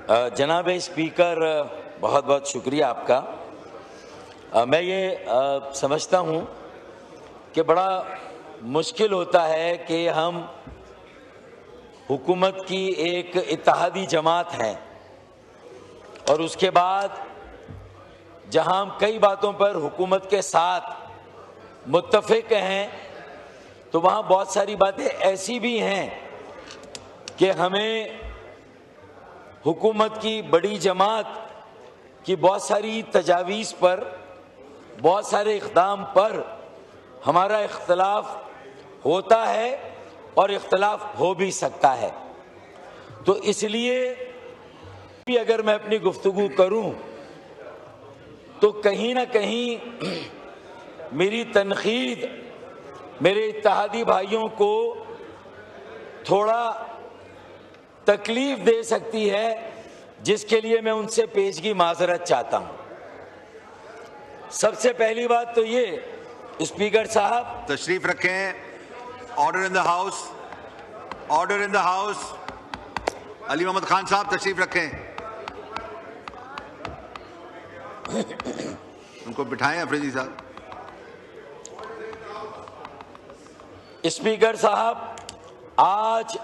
जनाब स्पीकर, बहुत बहुत शुक्रिया आपका। मैं ये समझता हूँ कि बड़ा मुश्किल होता है कि हम हुकूमत की एक इत्तेहादी जमात हैं और उसके बाद जहाँ हम कई बातों पर हुकूमत के साथ मुत्तफिक हैं तो वहाँ बहुत सारी बातें ऐसी भी हैं कि हमें हुकूमत की बड़ी जमात की बहुत सारी तजावीज़ पर, बहुत सारे इक़दाम पर हमारा इख्तलाफ होता है और इख्तलाफ हो भी सकता है। तो इसलिए भी अगर मैं अपनी गुफ्तगू करूं तो कहीं ना कहीं मेरी तनकीद मेरे इत्तेहादी भाइयों को थोड़ा तकलीफ दे सकती है, जिसके लिए मैं उनसे पेशगी माजरत चाहता हूं। सबसे पहली बात तो ये, स्पीकर साहब तशरीफ रखें। Order in the house, order in the house. Ali Mohammad Khan साहब तशरीफ रखें। उनको बिठाएं अफरीदी साहब। स्पीकर साहब, आज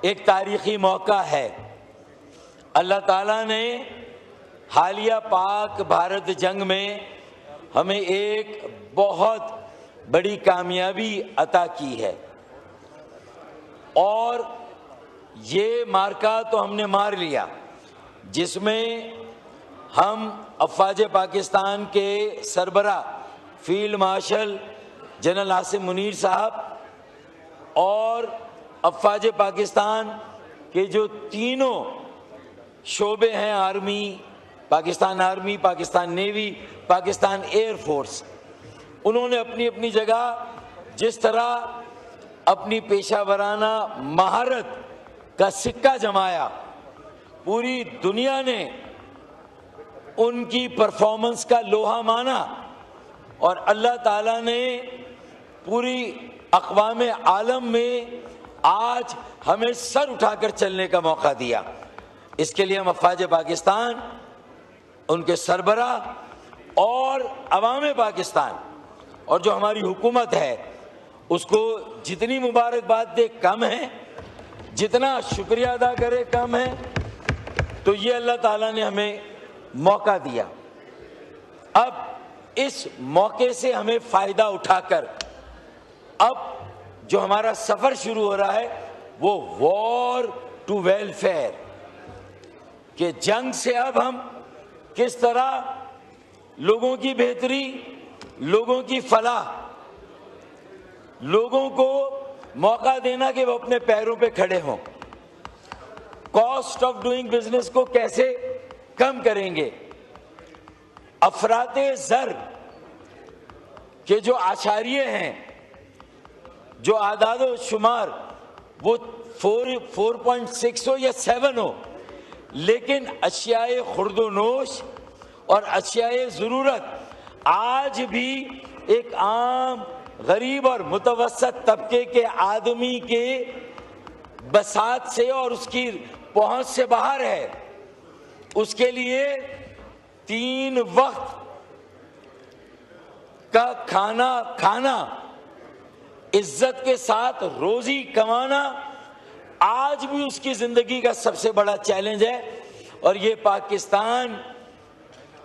एक तारीखी मौका है। अल्लाह ताला ने हालिया पाक भारत जंग में हमें एक बहुत बड़ी कामयाबी अता की है और ये मार्का तो हमने मार लिया, जिसमें हम अफ़वाज पाकिस्तान के सरबरा field marshal general Asim Munir साहब और अफ़वाज पाकिस्तान के जो तीनों शोबे हैं, army, Pakistan navy, Pakistan air force, उन्होंने अपनी अपनी जगह जिस तरह अपनी पेशावराना महारत का सिक्का जमाया, पूरी दुनिया ने उनकी परफॉर्मेंस का लोहा माना और अल्लाह ताला ने पूरी अक़वाम आलम में आज हमें सर उठाकर चलने का मौका दिया। इसके लिए हम अफ़वाज पाकिस्तान, उनके सरबरा और अवाम पाकिस्तान और जो हमारी हुकूमत है उसको जितनी मुबारकबाद दे कम है, जितना शुक्रिया अदा करे कम है। तो ये अल्लाह ताला ने हमें मौका दिया। अब इस मौके से हमें फ़ायदा उठाकर अब जो हमारा सफ़र शुरू हो रहा है वो वॉर टू वेलफेयर के जंग से अब हम किस तरह लोगों की बेहतरी, लोगों की फलाह, लोगों को मौका देना कि वो अपने पैरों पे खड़े हों, कॉस्ट ऑफ डूइंग बिजनेस को कैसे कम करेंगे, अफराते ज़र के जो आशारिये हैं, जो आदादो शुमार वो 4.6 हो या 7 हो, लेकिन अशियाए खुर्दोनोश और अशियाए ज़रूरत आज भी एक आम गरीब और मुतवस्सत तबके के आदमी के बसात से और उसकी पहुंच से बाहर है। उसके लिए 3 वक्त का खाना, इज्जत के साथ रोजी कमाना आज भी उसकी जिंदगी का सबसे बड़ा चैलेंज है। और ये पाकिस्तान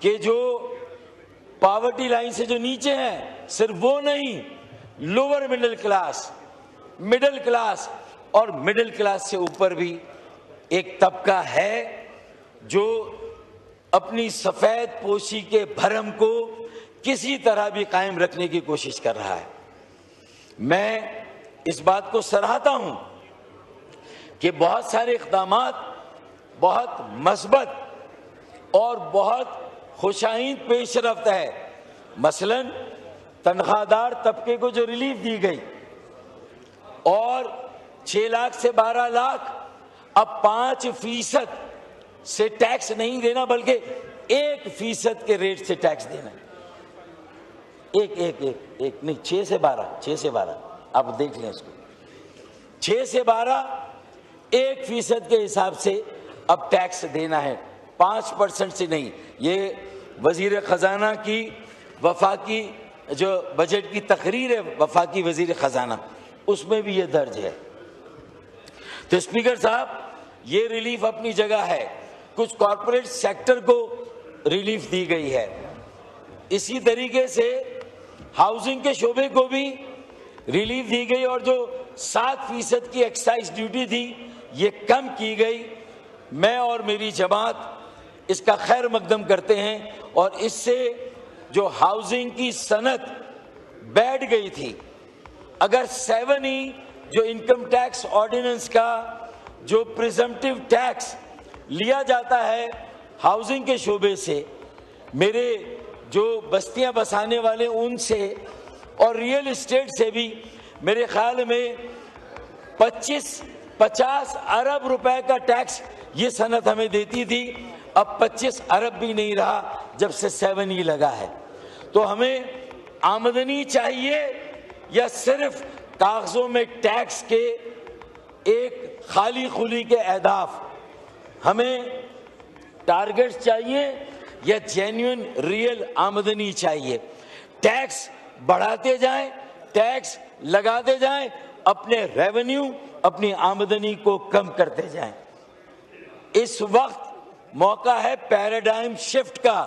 के जो पॉवर्टी लाइन से जो नीचे हैं, सिर्फ वो नहीं, लोअर मिडिल क्लास और मिडिल क्लास से ऊपर भी एक तबका है जो अपनी सफेद पोशी के भरम को किसी तरह भी कायम रखने की कोशिश कर रहा है। मैं इस बात को सराहता हूं कि बहुत सारे इक़दामात बहुत मस्बत और बहुत खुशाइंद पेशरफ्त है। मसलन तनख्वाहदार तबके को जो रिलीफ दी गई और 6 लाख से 12 लाख, अब 5% से टैक्स नहीं देना बल्कि 1% के रेट से टैक्स देना। एक नहीं, 6 से 12 आप देख लें इसको। 6 से 12 1% के हिसाब से अब टैक्स देना है, 5% से नहीं। ये वजीर खजाना की वफाकी जो बजट की तकरीर है, वफाकी वजीर खजाना, उसमें भी ये दर्ज है। तो स्पीकर साहब, ये रिलीफ अपनी जगह है। कुछ कॉरपोरेट सेक्टर को रिलीफ दी गई है। इसी तरीके से हाउसिंग के शोबे को भी रिलीफ दी गई और जो 7% की एक्साइज ड्यूटी थी ये कम की गई। मैं और मेरी जमात इसका खैर मकदम करते हैं और इससे जो हाउसिंग की सनत बैठ गई थी, अगर 7E जो इनकम टैक्स ऑर्डिनेंस का जो प्रिजम्पटिव टैक्स लिया जाता है हाउसिंग के शोबे से, मेरे जो बस्तियां बसाने वाले उनसे और रियल एस्टेट से भी मेरे ख्याल में 50 अरब रुपए का टैक्स ये सनत हमें देती थी। अब 25 अरब भी नहीं रहा जब से 7E लगा है। तो हमें आमदनी चाहिए या सिर्फ कागजों में टैक्स के एक खाली खुली के अहदाफ? हमें टारगेट्स चाहिए या जेन्युइन रियल आमदनी चाहिए? टैक्स बढ़ाते जाएं, टैक्स लगाते जाएं, अपने रेवेन्यू, अपनी आमदनी को कम करते जाएं। इस वक्त मौका है पैराडाइम शिफ्ट का।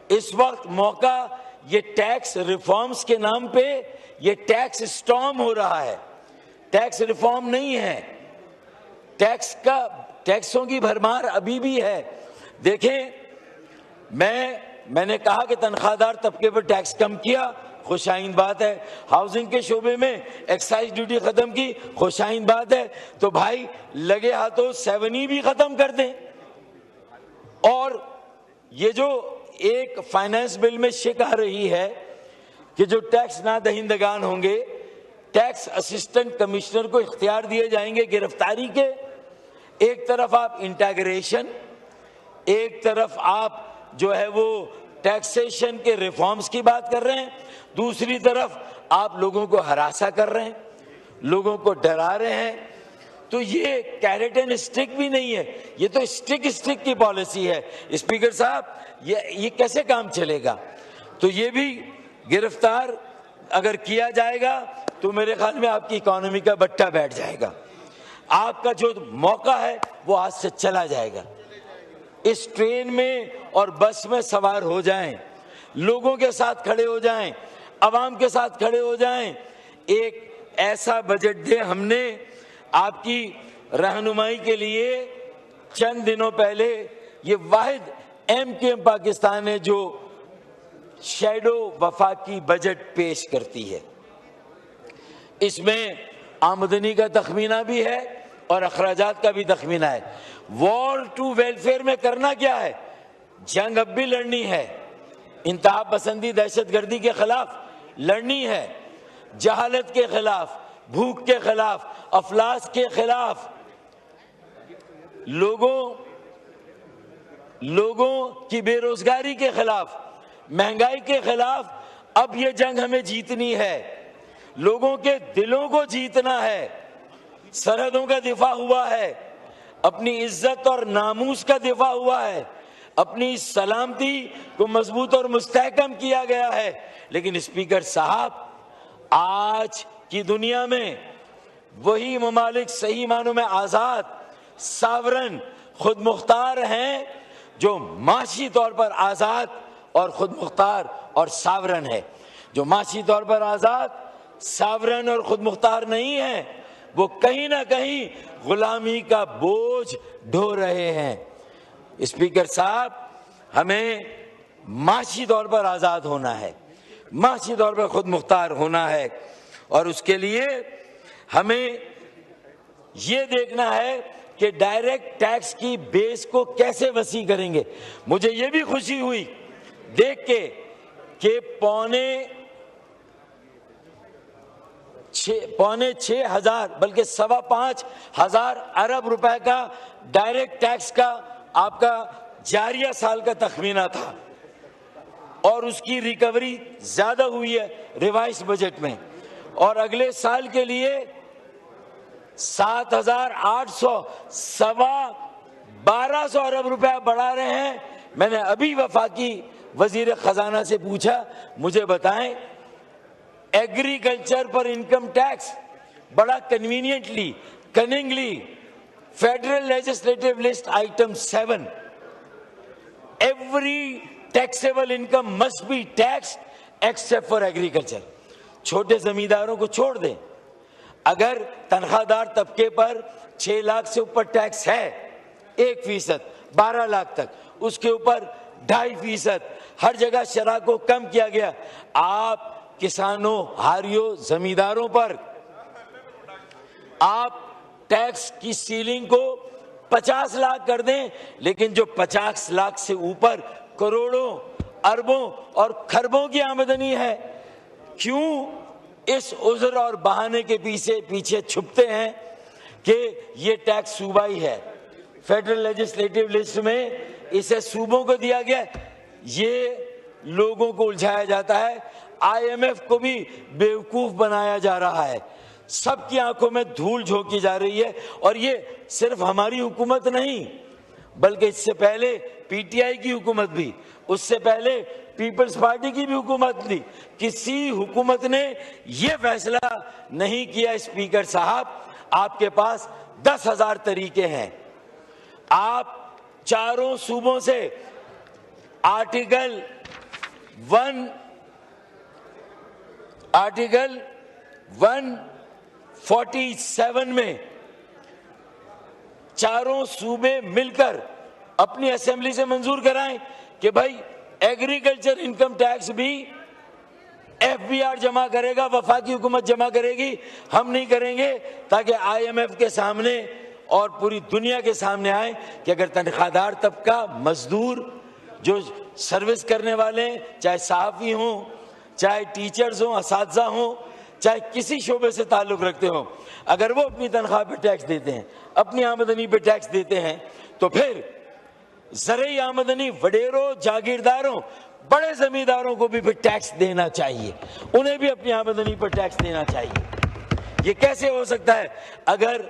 इस वक्त मौका, ये टैक्स रिफॉर्म्स के नाम पे ये टैक्स स्टॉर्म हो रहा है, टैक्स रिफॉर्म नहीं है। टैक्सों की भरमार अभी भी है। देखें, मैंने कहा कि तनख्वाहदार तबके पर टैक्स कम किया, खुशाइन बात है। हाउसिंग के शोबे में एक्साइज ड्यूटी खत्म की, खुशाइन बात है। तो भाई लगे हाथों 7E भी खत्म कर दें। और ये जो एक फाइनेंस बिल में शिक आ रही है कि जो टैक्स ना दहिंदगान होंगे, टैक्स असिस्टेंट कमिश्नर को इख्तियार दिए जाएंगे गिरफ्तारी के। एक तरफ आप इंटीग्रेशन, एक तरफ आप जो है वो टैक्सेशन के रिफॉर्म्स की बात कर रहे हैं, दूसरी तरफ आप लोगों को हरासा कर रहे हैं, लोगों को डरा रहे हैं। तो ये कैरेट एंड स्टिक भी नहीं है, ये तो स्टिक की पॉलिसी है। स्पीकर साहब, ये कैसे काम चलेगा? तो ये भी गिरफ्तार अगर किया जाएगा तो मेरे ख्याल में आपकी इकोनॉमी का बट्टा बैठ जाएगा। आपका जो मौका है वो आज से चला जाएगा। इस ट्रेन में और बस में सवार हो जाएं, लोगों के साथ खड़े हो जाएं, आवाम के साथ खड़े हो जाएं। एक ऐसा बजट दे। हमने आपकी रहनुमाई के लिए चंद दिनों पहले ये वाहिद MKM पाकिस्तान है जो शैडो वफाकी बजट पेश करती है। इसमें आमदनी का तखमीना भी है और अखराजात का भी तखमीना है। वॉर टू वेलफेयर में करना क्या है? जंग अब भी लड़नी है, इंतहा पसंदी दहशतगर्दी के खिलाफ लड़नी है, जहालत के खिलाफ, भूख के खिलाफ, अफलास के खिलाफ, लोगों की बेरोजगारी के खिलाफ, महंगाई के खिलाफ। अब ये जंग हमें जीतनी है, लोगों के दिलों को जीतना है। सरहदों का दिफा हुआ है, अपनी इज्जत और नामूस का दिफा हुआ है, अपनी सलामती को मजबूत और मुस्तहकम किया गया है। लेकिन स्पीकर साहब, आज की दुनिया में वही ममालिक सही मानों में आजाद, सावरन, खुद मुख्तार हैं जो माशी तौर पर आजाद और खुद मुख्तार और सावरन है। जो माशी तौर पर आजाद, सावरन और खुद मुख्तार नहीं है, वो कहीं ना कहीं गुलामी का बोझ ढो रहे हैं। स्पीकर साहब, हमें माशी तौर पर आजाद होना है, माशी तौर पर खुद मुख्तार होना है और उसके लिए हमें ये देखना है कि डायरेक्ट टैक्स की बेस को कैसे वसी करेंगे। मुझे ये भी खुशी हुई देख के कि पौने 6,000 बल्कि 5,500 अरब रुपए का डायरेक्ट टैक्स का आपका जारिया साल का तखमीना था और उसकी रिकवरी ज्यादा हुई है रिवाइज बजट में। और अगले साल के लिए 7,800, 1200 अरब रुपया बढ़ा रहे हैं। मैंने अभी वफाकी वजीर खजाना से पूछा, मुझे बताएं एग्रीकल्चर पर इनकम टैक्स बड़ा conveniently, cunningly, federal legislative list item 7, every taxable income must be taxed except for agriculture. छोटे जमींदारों को छोड़ दें, अगर तनख्वाहदार तबके पर 6 लाख से ऊपर टैक्स है 1%, 12 लाख तक, उसके ऊपर 2.5%, हर जगह शरह को कम किया गया। आप किसानों, हारियों, जमींदारों पर आप टैक्स की सीलिंग को 50 लाख कर दें, लेकिन जो 50 लाख से ऊपर करोड़ों, अरबों और खरबों की आमदनी है, क्यों इस उज़्र और बहाने के पीछे छुपते हैं कि ये टैक्स सूबाई है। फेडरल लेजिस्लेटिव लिस्ट में इसे सूबों को दिया गया, ये लोगों को उलझाया जाता है, IMF को भी बेवकूफ बनाया जा रहा है, सबकी आंखों में धूल झोंकी जा रही है। और ये सिर्फ हमारी हुकूमत नहीं, बल्कि इससे पहले PTI की हुकूमत भी, उससे पहले पीपल्स पार्टी की भी हुकूमत थी, किसी हुकूमत ने यह फैसला नहीं किया। स्पीकर साहब, आपके पास 10,000 तरीके हैं, आप चारों सूबों से आर्टिकल 147 में चारों सूबे मिलकर अपनी असेंबली से मंजूर कराएं कि भाई एग्रीकल्चर इनकम टैक्स भी FBR जमा करेगा, वफाकी हुकूमत जमा करेगी, हम नहीं करेंगे, ताकि IMF के सामने और पूरी दुनिया के सामने आए कि अगर तनख्वाहदार तबका, मजदूर, जो सर्विस करने वाले, चाहे सहाफ़ी हों, चाहे टीचर्स हों, असातिज़ा हों, चाहे किसी शोबे से ताल्लुक़ रखते हों, अगर वो अपनी तनख्वाह पे टैक्स देते हैं, अपनी आमदनी पे टैक्स देते हैं, तो फिर ज़रूरी आमदनी वडेरों, जागीरदारों, बड़े जमींदारों को भी फिर टैक्स देना चाहिए, उन्हें भी अपनी आमदनी पर टैक्स देना चाहिए। ये कैसे हो सकता है? अगर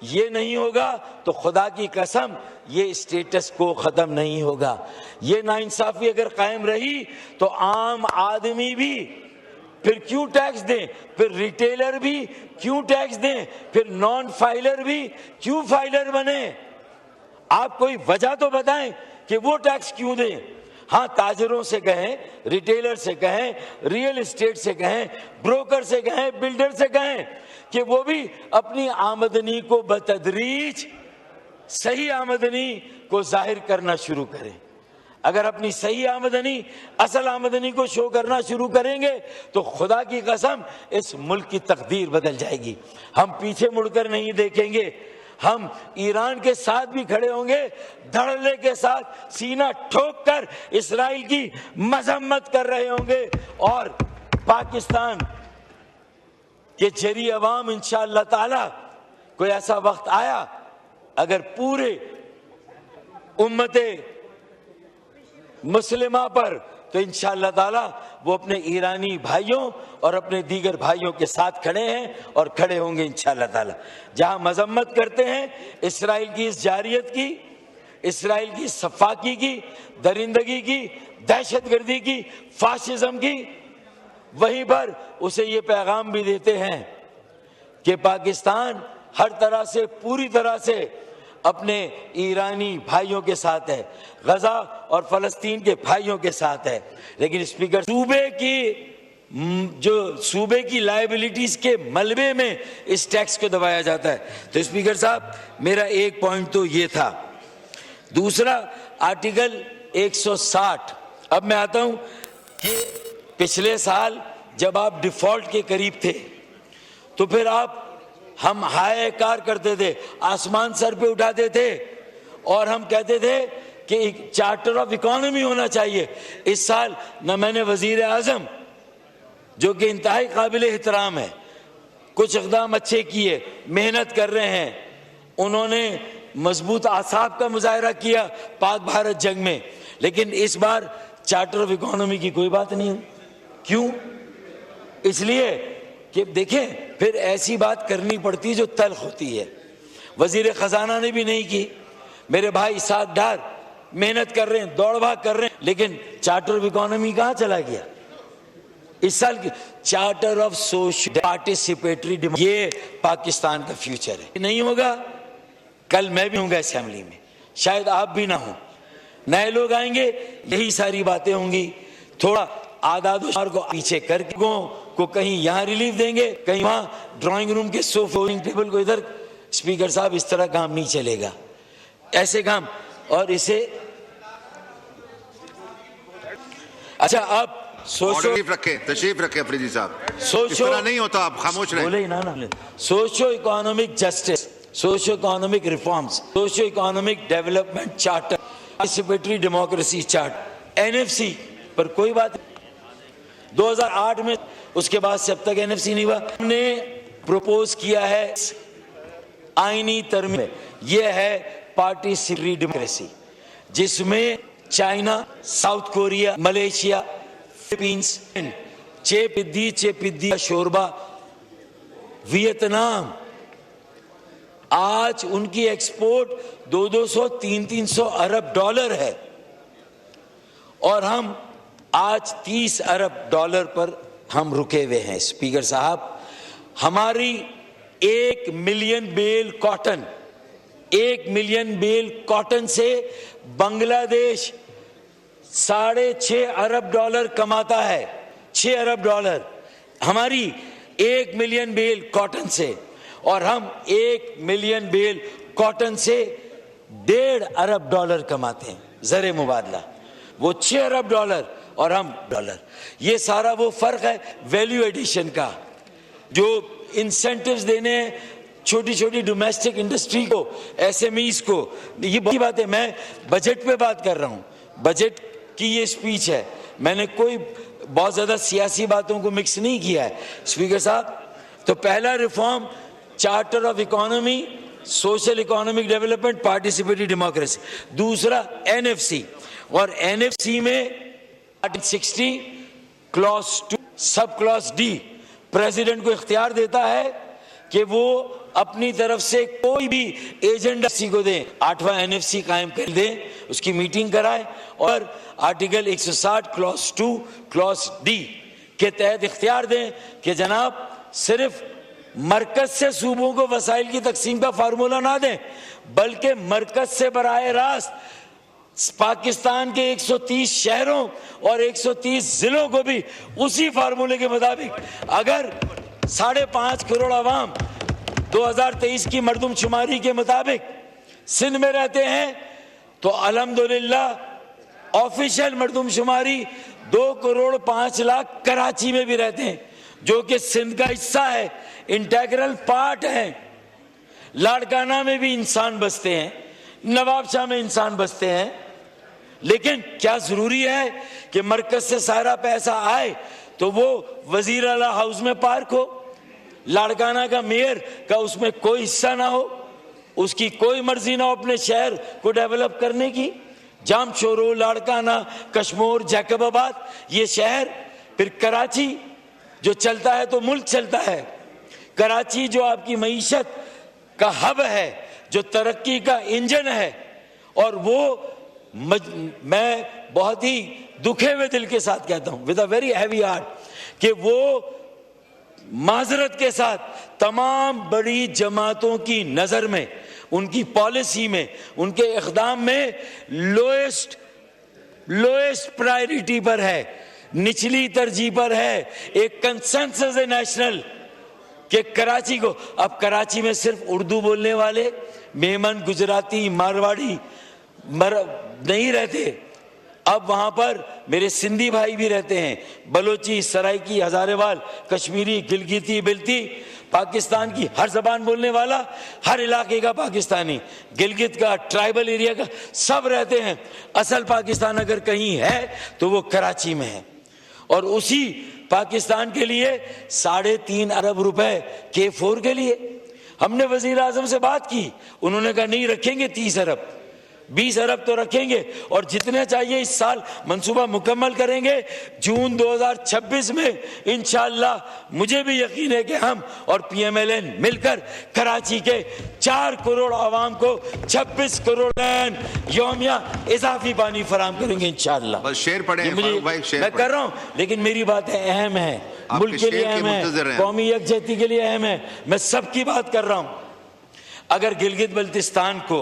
ये नहीं होगा तो खुदा की कसम ये स्टेटस को खत्म नहीं होगा। ये नाइंसाफी अगर कायम रही तो आम आदमी भी फिर क्यों टैक्स दें, फिर रिटेलर भी क्यों टैक्स दें, फिर नॉन फाइलर भी क्यों फाइलर बने। आप कोई वजह तो बताएं कि वो टैक्स क्यों दें। हाँ, ताजरों से कहें, रिटेलर से कहें, रियल एस्टेट से कहें, ब्रोकर से कहें, बिल्डर से कहें कि वो भी अपनी आमदनी को बतदरीज सही आमदनी को जाहिर करना शुरू करें। अगर अपनी सही आमदनी, असल आमदनी को शो करना शुरू करेंगे तो खुदा की कसम इस मुल्क की तकदीर बदल जाएगी। हम पीछे मुड़कर नहीं देखेंगे, हम ईरान के साथ भी खड़े होंगे, धड़ल्ले के साथ सीना ठोक कर इस्राइल की मजम्मत कर रहे होंगे। और पाकिस्तान के जरी अवाम इंशाअल्लाह ताला कोई ऐसा वक्त आया अगर पूरे उम्मते मुस्लिमा पर, तो इंशाअल्लाह ताला वो अपने ईरानी भाइयों और अपने दीगर भाइयों के साथ खड़े हैं और खड़े होंगे इंशाअल्लाह ताला। जहां मजम्मत करते हैं इस्राइल की इस जारियत की, इस्राइल की सफाकी की, दरिंदगी की, दहशतगर्दी की, फाशिज्म की, वहीं पर उसे ये पैगाम भी देते हैं कि पाकिस्तान हर तरह से, पूरी तरह से अपने ईरानी भाइयों के साथ है, गजा और फलस्तीन के भाइयों के साथ है। लेकिन स्पीकर, सूबे की लायबिलिटीज के मलबे में इस टैक्स को दबाया जाता है। तो स्पीकर साहब, मेरा एक पॉइंट तो ये था। दूसरा, आर्टिकल 160। अब मैं आता हूं कि पिछले साल जब आप डिफॉल्ट के करीब थे तो फिर हम हाय कार करते थे, आसमान सर पे उठाते थे और हम कहते थे कि चार्टर ऑफ इकोनॉमी होना चाहिए। इस साल न मैंने वजीर आजम, जो कि इंतहाई काबिल एहतराम है, कुछ इक़दाम अच्छे किए, मेहनत कर रहे हैं, उन्होंने मजबूत आसाब का मुजाहरा किया पाक भारत जंग में, लेकिन इस बार चार्टर ऑफ इकोनॉमी की कोई बात नहीं हुई। क्यों? इसलिए कि देखें, फिर ऐसी बात करनी पड़ती जो तल्ख होती है। वजीर खजाना ने भी नहीं की, मेरे भाई साथ डार मेहनत कर रहे हैं, दौड़ भाग कर रहे हैं, लेकिन चार्टर ऑफ इकोनॉमी कहां चला गया? इस साल की चार्टर ऑफ सोशल पार्टिसिपेटरी, ये पाकिस्तान का फ्यूचर है। नहीं होगा, कल मैं भी हूंगा असेंबली में, शायद आप भी ना हो, नए लोग आएंगे, यही सारी बातें होंगी। थोड़ा आदाद को पीछे करके को कहीं यहां रिलीफ देंगे, कहीं वहां ड्राइंग रूम के सोफे टेबल को इधर। स्पीकर साहब, इस तरह काम नहीं चलेगा, ऐसे काम। और इसे अच्छा आप सोचो, तशरीफ रखे अफरीदी साहब, सोचो, इस तरह नहीं होता, आप खामोश रहे। बोले ना socio economic justice, socio economic reforms, socio economic development charter, participatory democracy chart, NFC पर कोई बात 2008 में, उसके बाद से अब तक एनएफसी नहीं हुआ। हमने प्रपोज किया है आईनी तरमीम में, यह है पार्टिसिपेटरी डेमोक्रेसी, जिसमें China, South Korea, Malaysia, Philippines, चेपिद्दी शोरबा, वियतनाम, आज उनकी एक्सपोर्ट 200-300 अरब डॉलर है और हम आज 30 अरब डॉलर पर हम रुके हुए हैं। स्पीकर साहब, हमारी 1 million bale cotton, 1 million bale cotton से बांग्लादेश 6.5 अरब डॉलर कमाता है। 6 अरब डॉलर हमारी 1 मिलियन बेल कॉटन से, और हम 1 मिलियन बेल कॉटन से 1.5 अरब डॉलर कमाते हैं। जरे मुबादला वो 6 अरब डॉलर और हम डॉलर। ये सारा वो फर्क है वैल्यू एडिशन का, जो इंसेंटिव्स देने छोटी छोटी डोमेस्टिक इंडस्ट्री को, एसएमईज को। ये बड़ी बात है, मैं बजट पे बात कर रहा हूँ, बजट की ये स्पीच है, मैंने कोई बहुत ज्यादा सियासी बातों को मिक्स नहीं किया है। स्पीकर साहब, तो पहला reform charter of economy, social economic development, participatory democracy. दूसरा एनएफसी, और एनएफसी में 60 clause 2 sub clause D president को इख्तियार देता है कि वो अपनी तरफ से कोई भी एजेंडा को दे, 8वां एनएफसी कायम कर दे, उसकी मीटिंग कराए, और आर्टिकल 160 क्लॉज 2 क्लॉज डी के तहत इख्तियार दें कि जनाब सिर्फ मरकज से सूबों को वसाइल की तकसीम का फार्मूला ना दें, बल्कि मरकज से बराह रास्त पाकिस्तान के 130 शहरों और 130 जिलों को भी उसी फार्मूले के मुताबिक, अगर 5.5 करोड़ आवाम 2023 की मरदमशुमारी के मुताबिक सिंध में रहते हैं, तो अल्हम्दुलिल्लाह ऑफिशियल मरदमशुमारी 2 करोड़ 5 लाख कराची में भी रहते हैं, जो कि सिंध का हिस्सा है, इंटेग्रल पार्ट है। लाड़काना में भी इंसान बसते हैं, नवाबशाह में इंसान बसते हैं, लेकिन क्या जरूरी है कि मरकज से सारा पैसा आए तो वो वजीर आला हाउस में पार्क हो, लाड़काना का मेयर का उसमें कोई हिस्सा ना हो, उसकी कोई मर्जी ना हो अपने शहर को डेवलप करने की। जामशोरो, लाड़काना, कश्मीर, जैकबाबाद, ये शहर, फिर कराची जो चलता है तो मुल्क चलता है। कराची जो आपकी मईशत का हब है, जो तरक्की का इंजन है, और वो मैं बहुत ही दुखे हुए दिल के साथ कहता हूं, with a very heavy heart, कि वो माजरत के साथ तमाम बड़ी जमातों की नजर में, उनकी पॉलिसी में, उनके इक़दाम में लोएस्ट प्रायोरिटी पर है, निचली तरजीह पर है। एक कंसेंसस है नेशनल कि कराची को, अब कराची में सिर्फ उर्दू बोलने वाले मेमन, गुजराती, मारवाड़ी नहीं रहते, अब वहां पर मेरे सिंधी भाई भी रहते हैं, बलोची, सराइकी, हजारेवाल, कश्मीरी, गिलगिती, बिल्ती, पाकिस्तान की हर जबान बोलने वाला, हर इलाके का पाकिस्तानी, गिलगित का, ट्राइबल एरिया का, सब रहते हैं। असल पाकिस्तान अगर कहीं है तो वो कराची में है, और उसी पाकिस्तान के लिए 3.5 अरब रुपए K4 के लिए हमने वजीर आजम से बात की, उन्होंने कहा नहीं रखेंगे 30 अरब। 20 अरब तो रखेंगे और जितने चाहिए इस साल मंसूबा मुकम्मल करेंगे। जून 2026 में इंशाअल्लाह मुझे भी यकीन है कि हम और PMLN मिलकर कराची के 4 करोड़ आवाम को 26 करोड़ यौमिया इजाफी पानी फराम करेंगे इंशाअल्लाह। बस शेर पढ़े भाई, शेर मैं कर रहा हूँ, लेकिन मेरी बातें अहम है, मुल्क के लिए अहम है, कौमी यकजहती के लिए अहम है, मैं सबकी बात कर रहा हूँ। अगर गिलगित बल्तिस्तान को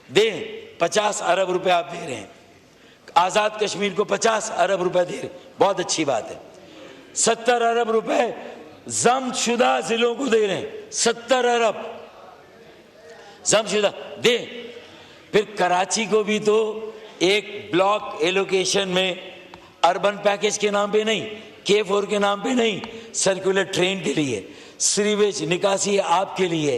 दे 50 अरब रुपए आप दे रहे हैं, आजाद कश्मीर को 50 अरब रुपए दे रहे, बहुत अच्छी बात है। 70 अरब रुपए जमशुदा जिलों को दे रहे हैं, 70 अरब जमशुदा दे। फिर कराची को भी तो एक ब्लॉक एलोकेशन में अर्बन पैकेज के नाम पे नहीं, K4 के नाम पे नहीं, सर्कुलर ट्रेन के लिए, सीवेज निकासी आपके लिए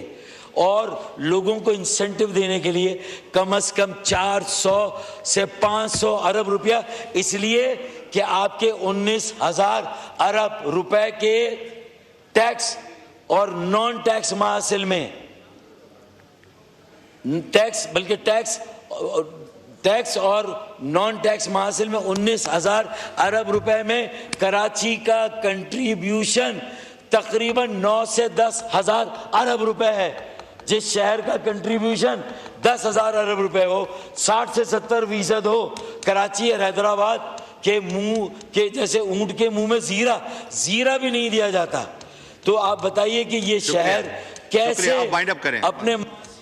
और लोगों को इंसेंटिव देने के लिए कम से कम 400 से 500 अरब रुपया, इसलिए कि आपके 19,000 अरब रुपए के टैक्स और नॉन टैक्स महासिल में टैक्स और नॉन टैक्स महासिल में 19,000 अरब रुपए में कराची का कंट्रीब्यूशन तकरीबन 9 से 10,000 अरब रुपए है। जिस शहर का कंट्रीब्यूशन 10,000 अरब रुपए हो, 60 से 70% हो, कराची और हैदराबाद के मुंह के जैसे ऊंट के मुंह में जीरा भी नहीं दिया जाता। तो आप बताइए कि ये शहर कैसे अपने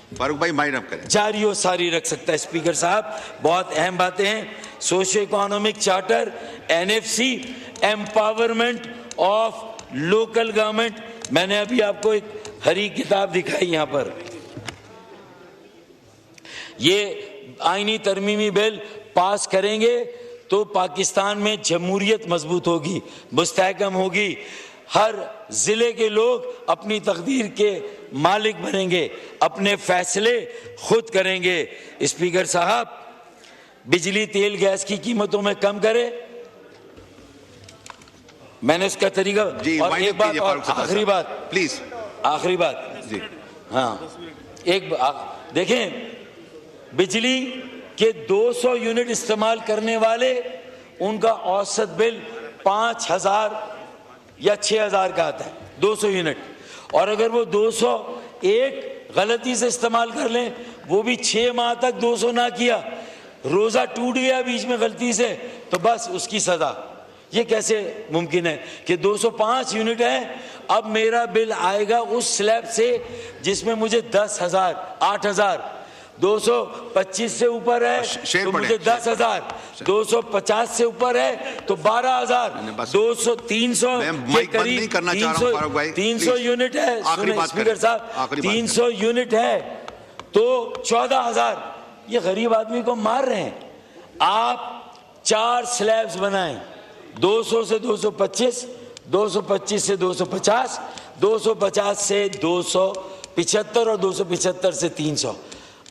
फारूक भाई माइंड अप करें, जारी और सारी रख सकता है। स्पीकर साहब, बहुत अहम बातें हैं। Socio economic charter, NFC, empowerment of local government. मैंने अभी आपको एक हरी किताब दिखाई यहाँ पर। ये आईनी तरमीमी बिल पास करेंगे तो पाकिस्तान में जमहूरियत मजबूत होगी, मुस्तहकम होगी। हर जिले के लोग अपनी तकदीर के मालिक बनेंगे, अपने फैसले खुद करेंगे। स्पीकर साहब, बिजली तेल गैस की कीमतों में कम करें, मैंने उसका तरीका। और एक बात और आखिरी बात, प्लीज आखिरी बात जी, हाँ, एक देखें, बिजली के 200 यूनिट इस्तेमाल करने वाले उनका औसत बिल 5,000 या 6,000 का आता है, 200 यूनिट। और अगर वो 201 गलती से इस्तेमाल कर लें, वो भी 6 माह तक 200 ना किया, रोजा टूट गया बीच में गलती से, तो बस उसकी सजा। ये कैसे मुमकिन है कि 205 यूनिट है, अब मेरा बिल आएगा उस स्लैब से जिसमें मुझे 10,000, 8,000, 225 से ऊपर है तो मुझे 10,000, 250 से ऊपर है तो 12,000, 200, 300 के करीब 300 यूनिट है। सुने स्पीकर साहब, 300 यूनिट है तो 14,000। ये गरीब आदमी को मार रहे हैं। आप 4 स्लैब्स बनाएं, 200 से 225, 225 से 250, 250 से 275 और 275 से 300।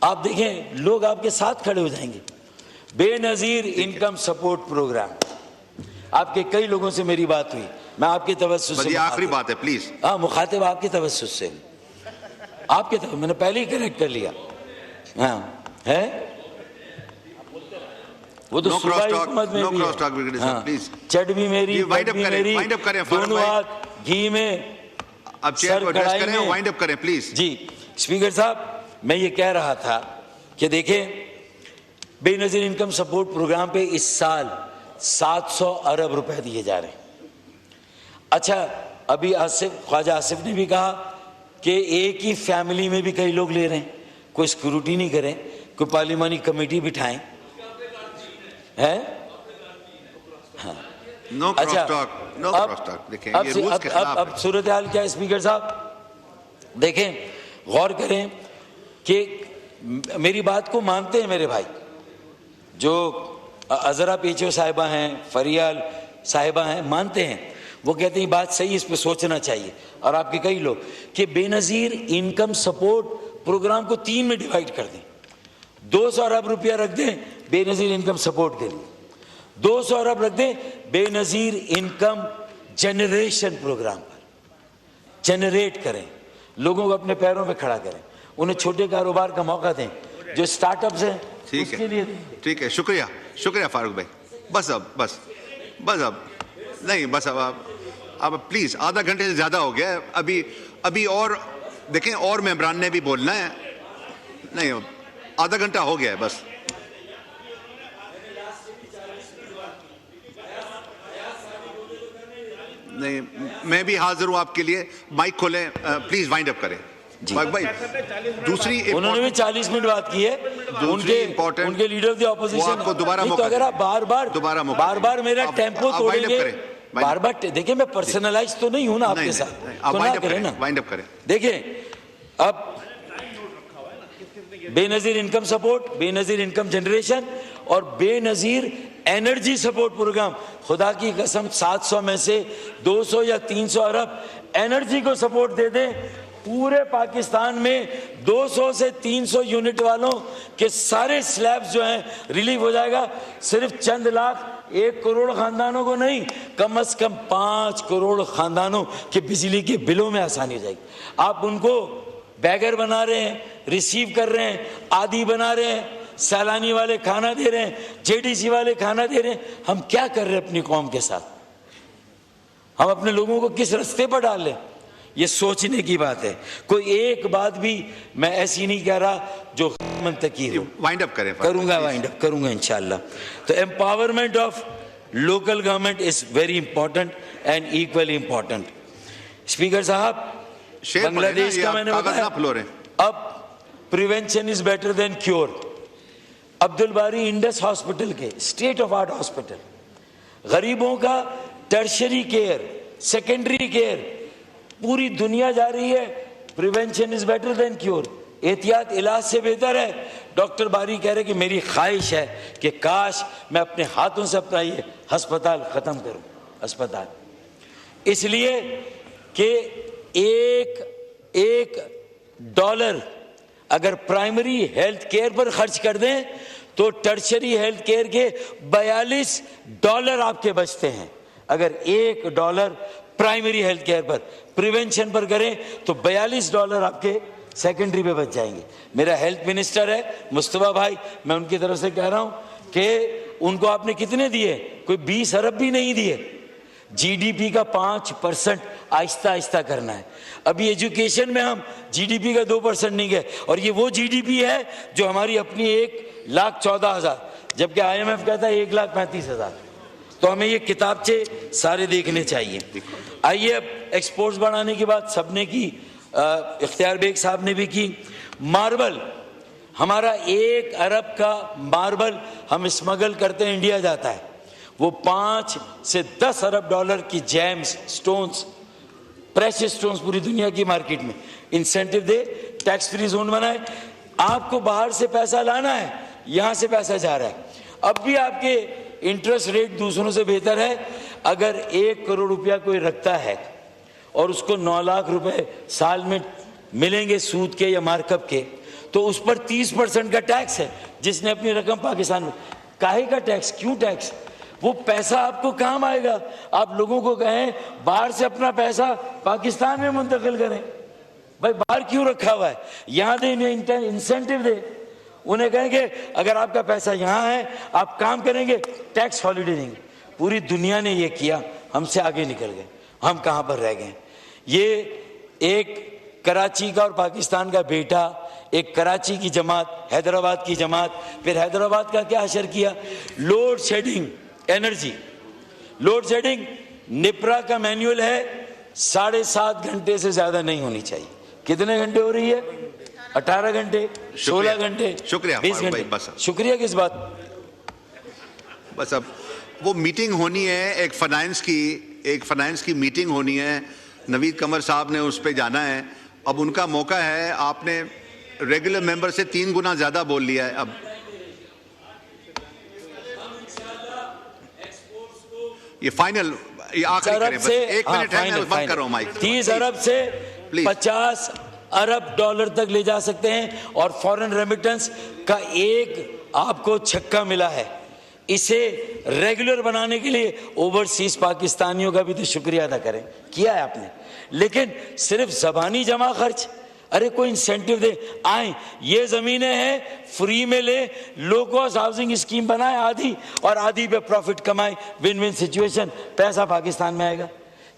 आप देखें, लोग आपके साथ खड़े हो जाएंगे। बेनजीर इनकम सपोर्ट प्रोग्राम, आपके कई लोगों से मेरी बात हुई, मैं आपके तवज्जुह से, आखिरी बात है प्लीज, हाँ, मुखातिब आपके तवज्जुह से, आपके तवज्जुह, मैंने पहले ही करेक्ट कर लिया। हाँ है वो तो सूबाई हुकूमत में भी है। हाँ, चट भी मेरी, पट भी मेरी, दोनों हाथ घी में, अब चेयर को एड्रेस करें, वाइंड अप करें प्लीज। जी स्पीकर साहब, मैं ये कह रहा था कि देखें, बेनजीर इनकम सपोर्ट प्रोग्राम पे इस साल 700 अरब रुपए दिए जा रहे हैं। अच्छा, अभी ख्वाजा आसिफ ने भी कहा कि एक ही फैमिली में भी कई लोग ले रहे हैं, कोई स्क्रूटिनी करें, कोई पार्लिमानी कमेटी बिठाएं, है? हाँ। No cross talk, no cross talk. देखें, ये रूल्स के खिलाफ है। अब सूरत हाल क्या है स्पीकर साहब? देखें, गौर करें कि मेरी बात को मानते हैं मेरे भाई, जो अजरा पीछो साहिबा हैं, फरियाल साहिबा हैं, मानते हैं, वो कहते हैं बात सही, इस पे सोचना चाहिए। और आपके कई लोग कि बेनजीर इनकम सपोर्ट प्रोग्राम को 3 में डिवाइड कर दें, 200 अरब रुपया रख दें बेनजीर इनकम सपोर्ट के लिए, 200 अरब रख दें बेनजीर इनकम जनरेशन प्रोग्राम पर, जनरेट करें, लोगों को अपने पैरों पे खड़ा करें, उन्हें छोटे कारोबार का मौका दें, जो स्टार्टअप्स हैं ठीक उसके है, लिए ठीक है, शुक्रिया, शुक्रिया फारूक भाई। बस अब नहीं, बस अब प्लीज, आधा घंटे से ज्यादा हो गया है। अभी और देखें, और मेंबरान ने भी बोलना है। नहीं, आधा घंटा हो गया है बस। नहीं, मैं भी हाजिर हूं आपके लिए। माइक खोलें, प्लीज वाइंड अप करें भाई। दूसरी उन्होंने भी 40 मिनट बात की है, उनके लीडर ऑफ द ऑपोजिशन। आपको दोबारा तो अगर आप बार-बार मेरा टेम्पो तोड़ेंगे, बार-बार देखिए, मैं पर्सनलाइज तो नहीं हूं ना आपके साथ, तो ना करें ना। वाइंड अप करें। देखिए, अब Benazir income support, Benazir income generation और बेनजीर एनर्जी सपोर्ट प्रोग्राम, खुदा की कसम 700 में से 200 या 300 अरब एनर्जी को सपोर्ट दे दें, पूरे पाकिस्तान में 200 से 300 यूनिट वालों के सारे स्लैब्स जो हैं रिलीव हो जाएगा। सिर्फ चंद लाख, 1 करोड़ खानदानों को नहीं, कम से कम 5 करोड़ खानदानों के बिजली के बिलों में आसानी हो जाएगी। आप उनको बैगर बना रहे हैं, रिसीव कर रहे हैं, आदि बना रहे हैं, सैलानी वाले खाना दे रहे हैं, जेडीसी वाले खाना दे रहे हैं। हम क्या कर रहे हैं अपनी कौम के साथ? हम अपने लोगों को किस रास्ते पर डाल लें? ये सोचने की बात है। कोई एक बात भी मैं ऐसी नहीं कह रहा जो मंतकी हो। वाइंड अप करें। वाइंड अप करूंगा इंशाल्लाह। तो empowerment of local government is very important and equally important. Speaker साहब, बांग्लादेश का मैंने बताया, अब prevention is better than cure. Abdul बारी इंडस हॉस्पिटल के स्टेट ऑफ आर्ट हॉस्पिटल, गरीबों का टर्शरी केयर, सेकेंडरी केयर, पूरी दुनिया जा रही है। Prevention is better than cure, एहतियात इलाज से बेहतर है। डॉक्टर बारी कह रहे कि मेरी ख्वाहिश है कि काश मैं अपने हाथों से अपना ये अस्पताल खत्म करूं। अस्पताल इसलिए कि एक डॉलर अगर प्राइमरी हेल्थ केयर पर खर्च कर दें तो टर्शरी हेल्थ केयर के $42 आपके बचते हैं। अगर $1 प्राइमरी हेल्थ केयर पर, प्रिवेंशन पर करें तो $42 आपके सेकेंडरी पे बच जाएंगे। मेरा हेल्थ मिनिस्टर है मुस्तफा भाई, मैं उनकी तरफ से कह रहा हूं कि उनको आपने कितने दिए? कोई 20 अरब भी नहीं दिए। जीडीपी का 5% आहिस्ता आहिस्ता करना है। अभी एजुकेशन में हम जीडीपी का 2% नहीं गए, और ये वो जीडीपी है जो हमारी अपनी 1,14,000, जबकि IMF कहता है 1,35,000। तो हमें ये किताबचे सारे देखने चाहिए। आइए, अब एक्सपोर्ट्स बढ़ाने की बात सबने की, इख्तियार बेग साहब ने भी की। मार्बल, हमारा 1 अरब का मार्बल हम स्मगल करते हैं, इंडिया जाता है। वो 5 से 10 अरब डॉलर की जेम्स, स्टोन्स, प्रेशियस स्टोन्स पूरी दुनिया की मार्केट में। इंसेंटिव दे, टैक्स फ्री जोन बनाए। आपको बाहर से पैसा लाना है, यहां से पैसा जा रहा है। अब भी आपके इंटरेस्ट रेट दूसरों से बेहतर है। अगर 1 करोड़ रुपया कोई रखता है और उसको 9 लाख रुपए साल में मिलेंगे सूद के या मार्कअप के, तो उस पर 30% का टैक्स है। जिसने अपनी रकम पाकिस्तान में, काहे का टैक्स? क्यों टैक्स? वो पैसा आपको काम आएगा। आप लोगों को कहें बाहर से अपना पैसा पाकिस्तान में मुंतकिल करें। भाई बाहर क्यों रखा हुआ है? यहां दे, इंसेंटिव दे। उन्हें कहेंगे अगर आपका पैसा यहां है, आप काम करेंगे, टैक्स हॉलिडे देंगे। पूरी दुनिया ने ये किया, हमसे आगे निकल गए। हम कहां पर रह गए? ये एक कराची का और पाकिस्तान का बेटा, एक कराची की जमात, हैदराबाद की जमात, फिर हैदराबाद का क्या असर किया? Load shedding, energy load shedding. NEPRA का मैनुअल है 7.5 घंटे से ज्यादा नहीं होनी चाहिए। कितने घंटे हो रही है? 18 घंटे, 16 घंटे, शुक्रिया 20 घंटे। बस शुक्रिया किस बात? बस अब वो मीटिंग होनी है, एक फाइनेंस की मीटिंग होनी है। नवीद कमर साहब ने उस पर जाना है। अब उनका मौका है। आपने रेगुलर मेंबर से 3 गुना ज्यादा बोल लिया है। अब ये फाइनल, ये आखिरी करें बस। 1 मिनट है, मैं बंद कर रहा हूं माइक। 30 अरब से 50 अरब डॉलर तक ले जा सकते हैं। और फॉरेन रेमिटेंस का एक आपको छक्का मिला है। इसे रेगुलर बनाने के लिए ओवरसीज पाकिस्तानियों का भी तो शुक्रिया अदा करें। किया है आपने, लेकिन सिर्फ ज़बानी जमा खर्च अरे कोई इंसेंटिव दे, आए ये जमीनें हैं फ्री में ले, लो कॉस्ट हाउसिंग स्कीम बनाए आधी, और आधी पे प्रॉफिट कमाए, विन विन सिचुएशन, पैसा पाकिस्तान में आएगा।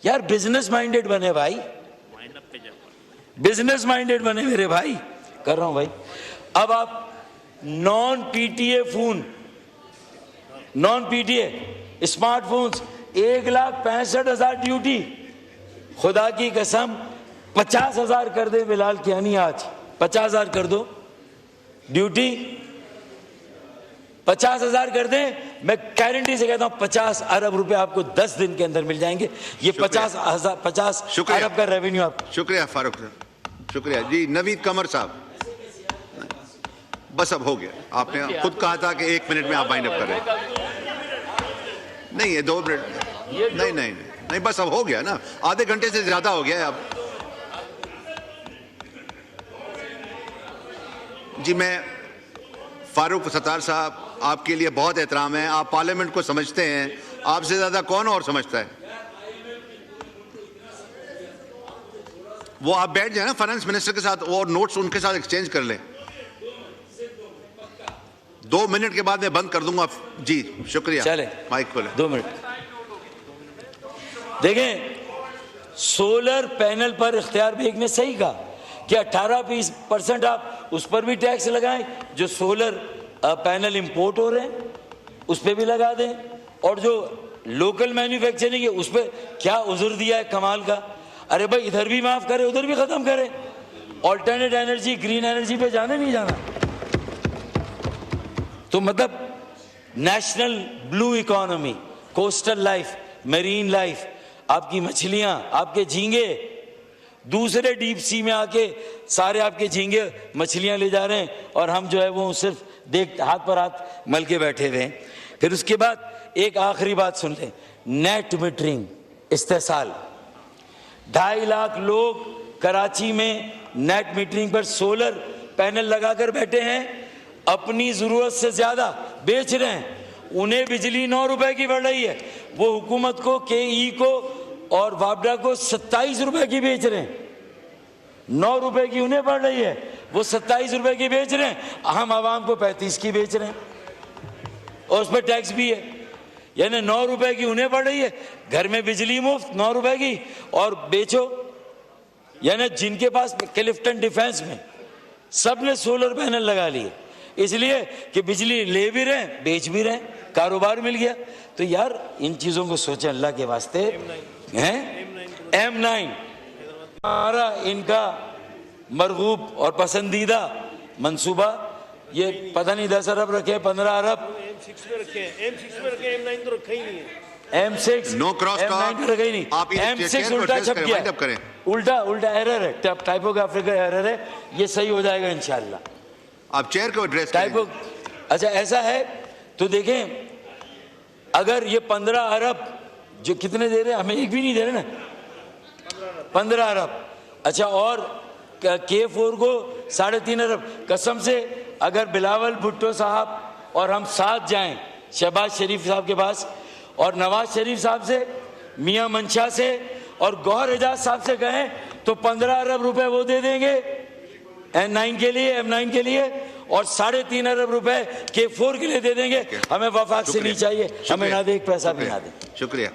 यार बिजनेस माइंडेड बने भाई, बिजनेस माइंडेड बने मेरे भाई, कर रहा हूं भाई। अब आप non PTA phone, non PTA smartphones 1,65,000 duty, खुदा की कसम 50,000 कर दे बिलाल कियानी, आज 50,000 कर दो ड्यूटी, 50,000 कर दे, मैं गारंटी से कहता हूं 50 अरब रुपए आपको 10 दिन के अंदर मिल जाएंगे। ये 50 अरब का रेवेन्यू आप। शुक्रिया फारूक साहब, शुक्रिया जी। नवीद कमर साहब, बस अब हो गया, आपने खुद कहा था कि 1 मिनट में आप वाइंड अप करें। नहीं ये 2 मिनट, नहीं नहीं नहीं, बस अब हो गया ना, आधे घंटे से ज्यादा हो गया अब जी। मैं फारूक सत्तार साहब, आपके लिए बहुत एहतराम है, आप पार्लियामेंट को समझते हैं, आपसे ज्यादा कौन और समझता है। वो आप बैठ जाए ना फाइनेंस मिनिस्टर के साथ और नोट्स उनके साथ एक्सचेंज कर लें। 2 मिनट के बाद मैं बंद कर दूंगा जी। शुक्रिया, चले माइक खोले। 2 मिनट। देखें, सोलर पैनल पर इख्तियार बेग ने सही कहा कि 18% आप उस पर भी टैक्स लगाएं जो सोलर पैनल इंपोर्ट हो रहे हैं, उस पर भी लगा दें, और जो लोकल मैन्युफैक्चरिंग है उस पर क्या उज़र दिया है कमाल का। अरे भाई इधर भी माफ करे, उधर भी खत्म करे, ऑल्टरनेट एनर्जी, ग्रीन एनर्जी पे जाने नहीं जाना। तो मतलब national blue economy, coastal life, marine life, आपकी मछलियां, आपके झींगे दूसरे डीप सी में आके सारे आपके झींगे मछलियां ले जा रहे हैं, और हम जो है वो सिर्फ देख हाथ पर हाथ मल के बैठे हुए हैं। फिर उसके बाद एक आखिरी बात सुन लें, नेट मीटरिंग इस्तेसाल। 2.5 लाख लोग कराची में नेट मीटरिंग पर सोलर पैनल लगाकर बैठे हैं, अपनी जरूरत से ज्यादा बेच रहे हैं, उन्हें बिजली 9 रुपए की बढ़ रही है, वो हुकूमत को, केई को और वापडा को 27 रुपए की बेच रहे हैं। 9 रुपए की उन्हें बढ़ रही है, वो 27 रुपए की बेच रहे हैं, हम आवाम को 35 की बेच रहे हैं, और उस पर टैक्स भी है। यानी 9 रुपए की उन्हें बढ़ रही है, घर में बिजली मुफ्त 9 रुपए की, और बेचो। यानी जिनके पास क्लिफ्टन डिफेंस में सब ने सोलर पैनल लगा लिए, इसलिए कि बिजली ले भी रहे बेच भी रहे, कारोबार मिल गया। तो यार इन चीजों को सोचें अल्लाह के वास्ते हैं। M9 हमारा इनका मरगूब और पसंदीदा मंसूबा, ये पता नहीं 10 अरब रखे, 15 अरब M6 में रखे हैं, M6 में रखे, M9 तो रखा ही नहीं है। M6 नो क्रॉस M9 तो रखा ही नहीं, आप M6 उल्टा छप गया, उल्टा एरर है, टाइपोग्राफिकल एरर है, ये सही हो जाएगा इंशाल्लाह। आप चेयर को एड्रेस टाइपो, अच्छा ऐसा है तो देखें, अगर ये 15 अरब जो कितने दे रहे हैं, हमें एक भी नहीं दे रहे ना, 15 अरब। अच्छा, और K4 को 3.5 अरब। कसम से अगर बिलावल भुट्टो साहब और हम साथ जाएं शहबाज शरीफ साहब के पास, और नवाज शरीफ साहब से, मियां मंशा से और गौहर एजाज साहब से कहें, तो 15 अरब रुपए वो दे देंगे M9 के लिए, M9 के लिए, और 3.5 अरब रुपए K4 के लिए दे देंगे। हमें वफाक से नहीं चाहिए, हमें ना दे एक पैसा भी ना दे। शुक्रिया।